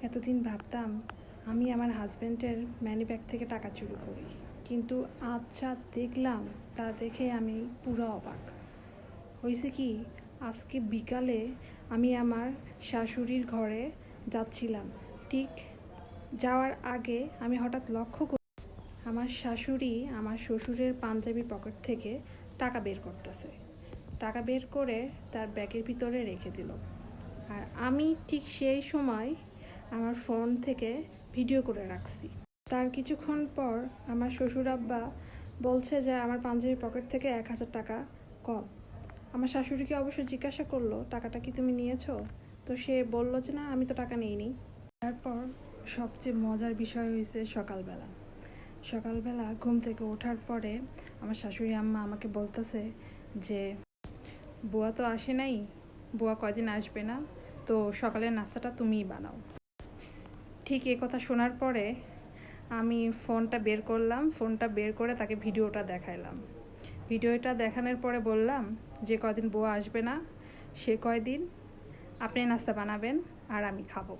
এতদিন ভাবতাম আমি আমার হাজব্যান্ডের মানি ব্যাগ থেকে টাকা চুরি করি, কিন্তু আজ যা দেখলাম তা দেখে আমি পুরো অবাক হয়েছে। কি, আজকে বিকালে আমি আমার শাশুড়ির ঘরে যাচ্ছিলাম। ঠিক যাওয়ার আগে আমি হঠাৎ লক্ষ্য করি আমার শাশুড়ি আমার শ্বশুরের পাঞ্জাবি পকেট থেকে টাকা বের করতেছে। টাকা বের করে তার ব্যাগের ভিতরে রেখে দিল। আর আমি ঠিক সেই সময় আমার ফোন থেকে ভিডিও করে রাখছি। তার কিছুক্ষণ পর আমার শ্বশুর আব্বা বলছে যে আমার পাঞ্জাবির পকেট থেকে 1000 টাকা কম। আমার শাশুড়িকে অবশ্য জিজ্ঞাসা করলো, টাকাটা কি তুমি নিয়েছো? তো সে বলল যে না, আমি তো টাকা নিইনি। তারপর সবচেয়ে মজার বিষয় হয়েছে সকালবেলা ঘুম থেকে ওঠার পরে আমার শাশুড়ি আম্মা আমাকে বলতেছে যে বুয়া তো আসে নাই, বুয়া কয়দিন আসবে না, তো সকালের নাস্তাটা তুমিই বানাও। ঠিক এই কথা শোনার পরে আমি ফোনটা বের করে তাকে ভিডিওটা দেখাইলাম। ভিডিওটা দেখানোর পরে বললাম যে কয়দিন বুয়া আসবে না, সে কয়দিন আপনি নাস্তা বানাবেন আর আমি খাবো।